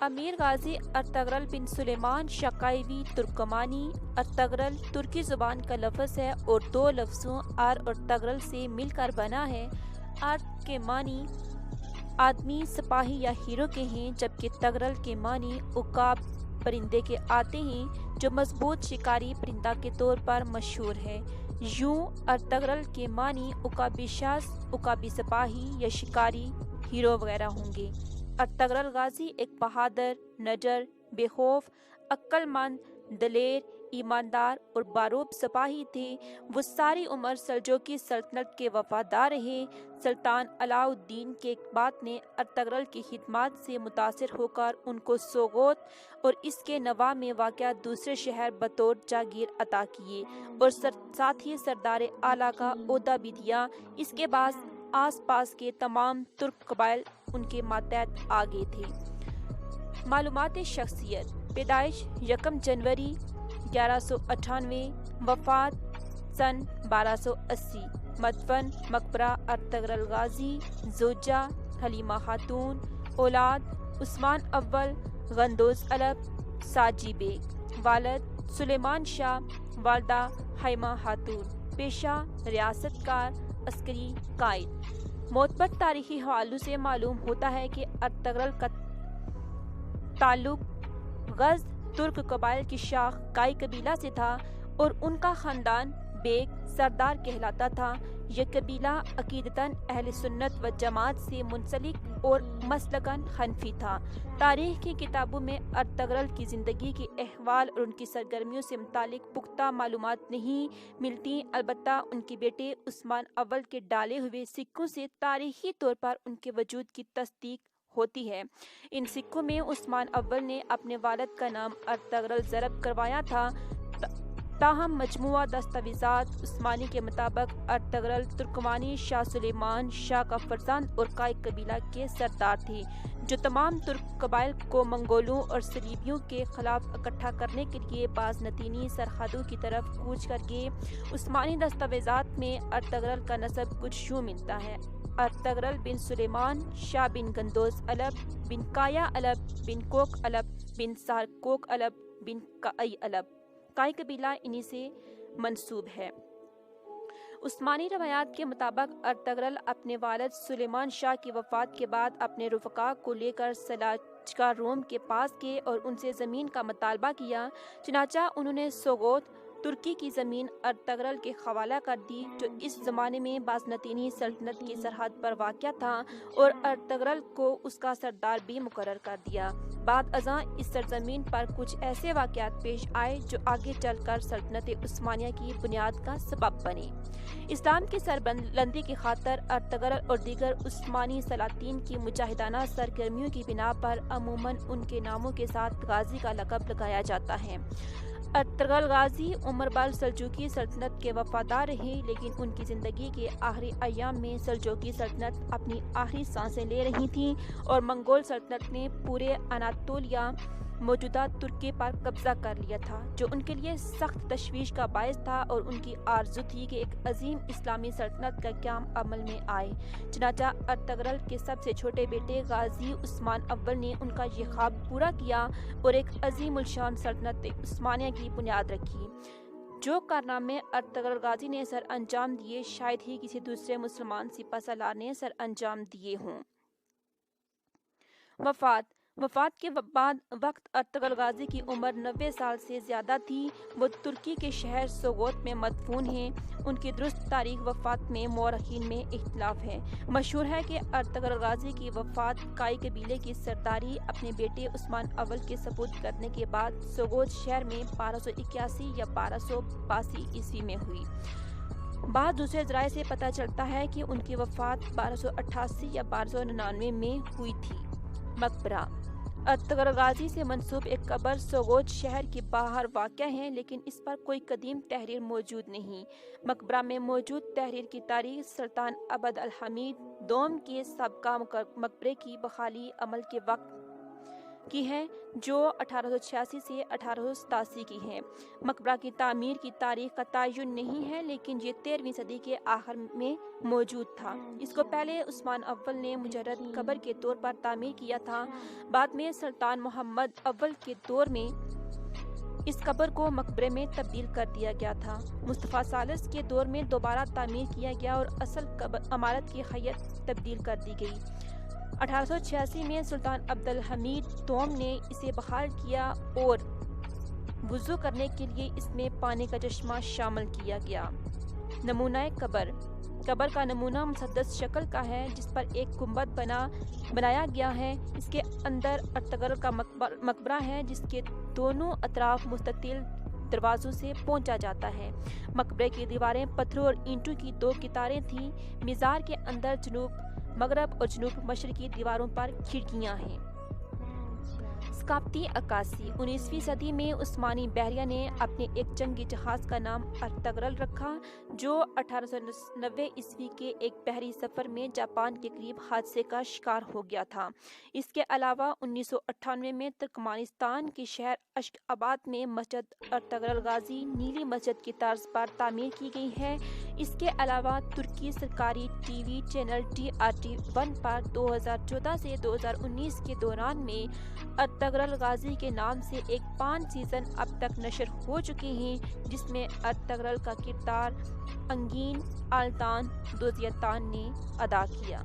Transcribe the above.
امیر غازی Ertugrul بن سلیمان شقائیوی ترکمانی۔ Ertugrul ترکی زبان کا لفظ ہے اور دو لفظوں ار اور تغرل سے مل کر بنا ہے۔ ارط کے معنی آدمی، سپاہی یا ہیرو کے ہیں، جبکہ تغرل کے معنی عقاب پرندے کے آتے ہیں جو مضبوط شکاری پرندہ کے طور پر مشہور ہے۔ یوں ارطغرل کے معنی عقابی شخص، عقابی سپاہی یا شکاری ہیرو وغیرہ ہوں گے۔ ارطغرل غازی ایک بہادر، نڈر، بے خوف، عقل مند، دلیر، ایماندار اور باروب سپاہی تھے۔ وہ ساری عمر سلجوقی سلطنت کے وفادار رہے۔ سلطان علاء الدین کیقباد نے ارطغرل کی خدمات سے متاثر ہو کر ان کو سوغوت اور اس کے نواح میں واقع دوسرے شہر بطور جاگیر عطا کیے اور ساتھ ہی سردار اعلیٰ کا عہدہ بھی دیا۔ اس کے بعد آس پاس کے تمام ترک قبائل ان کے ماتحت آ گئے تھے۔ معلومات شخصیت: پیدائش 1 جنوری 1198، وفات سن 1280، مدفن مقبرہ ارطغرل غازی، زوجہ حلیمہ خاتون، اولاد عثمان اول، غندوز الب، ساجی بیگ، والد سلیمان شاہ، والدہ حلیمہ خاتون، پیشہ ریاست کار، عسکری قائد۔ معتبر تاریخی حوالوں سے معلوم ہوتا ہے کہ ارطغرل کا تعلق غزد ترک قبائل کی شاخ کائی قبیلہ سے تھا اور ان کا خاندان بیگ سردار کہلاتا تھا۔ یہ قبیلہ عقیدتاً اہل سنت و جماعت سے منسلک اور مسلکاً حنفی تھا۔ تاریخ کی کتابوں میں ارطغرل کی زندگی کے احوال اور ان کی سرگرمیوں سے متعلق پختہ معلومات نہیں ملتیں، البتہ ان کے بیٹے عثمان اول کے ڈالے ہوئے سکوں سے تاریخی طور پر ان کے وجود کی تصدیق ہوتی ہے۔ ان سکوں میں عثمان اول نے اپنے والد کا نام ارطغرل ضرب کروایا تھا، تاہم مجموعہ دستاویزات عثمانی کے مطابق ارطغرل ترکمانی شاہ سلیمان شاہ کا فرزند اور کائی قبیلہ کے سردار تھے، جو تمام ترک قبائل کو منگولوں اور صلیبیوں کے خلاف اکٹھا کرنے کے لیے بازنطینی سرحدوں کی طرف کوچ کر گئے۔ عثمانی دستاویزات میں ارطغرل کا نسب کچھ یوں ملتا ہے: ارطغرل بن سلیمان شاہ بن گندوز الب بن کایا الب بن کوک الب بن سار کوک الب بن کائی الب۔ کائی قبیلہ انہی سے منسوب ہے۔ عثمانی روایات کے مطابق ارطغرل اپنے والد سلیمان شاہ کی وفات کے بعد اپنے رفقا کو لے کر سلاجقہ روم کے پاس گئے اور ان سے زمین کا مطالبہ کیا۔ چنانچہ انہوں نے سوغوت ترکی کی زمین ارطغرل کے حوالہ کر دی، جو اس زمانے میں بازنطینی سلطنت کی سرحد پر واقع تھا، اور ارطغرل کو اس کا سردار بھی مقرر کر دیا۔ بعد ازاں اس سرزمین پر کچھ ایسے واقعات پیش آئے جو آگے چل کر سلطنت عثمانیہ کی بنیاد کا سبب بنے۔ اسلام کی سربلندی کی خاطر ارطغرل اور دیگر عثمانی سلاطین کی مجاہدانہ سرگرمیوں کی بنا پر عموماً ان کے ناموں کے ساتھ غازی کا لقب لگایا جاتا ہے۔ ارطغرل غازی عمر بھر سلجوقی سلطنت کے وفادار رہے، لیکن ان کی زندگی کے آخری ایام میں سلجوقی سلطنت اپنی آخری سانسیں لے رہی تھی اور منگول سلطنت نے پورے اناطولیہ، موجودہ ترکی پر قبضہ کر لیا تھا، جو ان کے لیے سخت تشویش کا باعث تھا اور ان کی آرزو تھی کہ ایک عظیم اسلامی سلطنت کا قیام عمل میں آئے۔ چنانچہ ارطغرل کے سب سے چھوٹے بیٹے غازی عثمان اول نے ان کا یہ خواب پورا کیا اور ایک عظیم الشان سلطنت عثمانیہ کی بنیاد رکھی۔ جو کارنامے ارطغرل غازی نے سر انجام دیے، شاید ہی کسی دوسرے مسلمان سپہ سالار نے سر انجام دیے ہوں۔ وفات کے بعد وقت ارطغرل غازی کی عمر 90 سال سے زیادہ تھی۔ وہ ترکی کے شہر سوغوت میں مدفون ہیں۔ ان کی درست تاریخ وفات میں مورخین میں اختلاف ہے۔ مشہور ہے کہ ارطغرل غازی کی وفات کائی قبیلے کی سرداری اپنے بیٹے عثمان اول کے سپرد کرنے کے بعد سوغوت شہر میں 1281 یا 1282 عیسوی میں ہوئی۔ بعض دوسرے ذرائع سے پتہ چلتا ہے کہ ان کی وفات 1288 یا 1299 میں ہوئی تھی۔ مقبرہ ارطغرل غازی سے منسوب ایک قبر سوغوت شہر کے باہر واقع ہے، لیکن اس پر کوئی قدیم تحریر موجود نہیں۔ مقبرہ میں موجود تحریر کی تاریخ سلطان عبد الحمید دوم کے سابقہ مقبرے کی بحالی عمل کے وقت کی ہے جو 1886 سے 1887 کی ہے۔ مقبرہ کی تعمیر کی تاریخ کا تعین نہیں ہے، لیکن یہ 13ویں صدی کے آخر میں موجود تھا۔ اس کو پہلے عثمان اول نے مجرد قبر کے طور پر تعمیر کیا تھا۔ بعد میں سلطان محمد اول کے دور میں اس قبر کو مقبرے میں تبدیل کر دیا گیا تھا۔ مصطفیٰ ثالث کے دور میں دوبارہ تعمیر کیا گیا اور اصل عمارت کی حیت تبدیل کر دی گئی۔ 1886 میں سلطان عبدالحمید دوم نے اسے بحال کیا اور وضو کرنے کے لیے اس میں پانی کا چشمہ شامل کیا گیا۔ نمونہ قبر کا نمونہ مسدس شکل کا ہے جس پر ایک گنبد بنایا گیا ہے۔ اس کے اندر ارطغرل کا مقبرہ ہے جس کے دونوں اطراف مستطیل دروازوں سے پہنچا جاتا ہے۔ مقبرے کی دیواریں پتھروں اور اینٹوں کی 2 قطاریں تھیں۔ مزار کے اندر جنوب مغرب اور جنوب مشرقی دیواروں پر کھڑکیاں ہیں۔ ثقافتی عکاسی 19ویں صدی میں عثمانی بحریہ نے اپنے ایک جنگی جہاز کا نام ارطغرل رکھا جو 1890 عیسوی کے ایک بحری سفر میں جاپان کے قریب حادثے کا شکار ہو گیا تھا۔ اس کے علاوہ 1998 میں ترکمانستان کے شہر اشک آباد میں مسجد ارطغرل غازی نیلی مسجد کی طرز پر تعمیر کی گئی ہے۔ اس کے علاوہ ترکی سرکاری ٹی وی چینل TRT1 پر 2014 سے 2019 کے دوران میں ارطغرل غازی کے نام سے ایک 5 سیزن اب تک نشر ہو چکے ہیں جس میں ارطغرل کا کردار انگین آلتان دوزیتان نے ادا کیا۔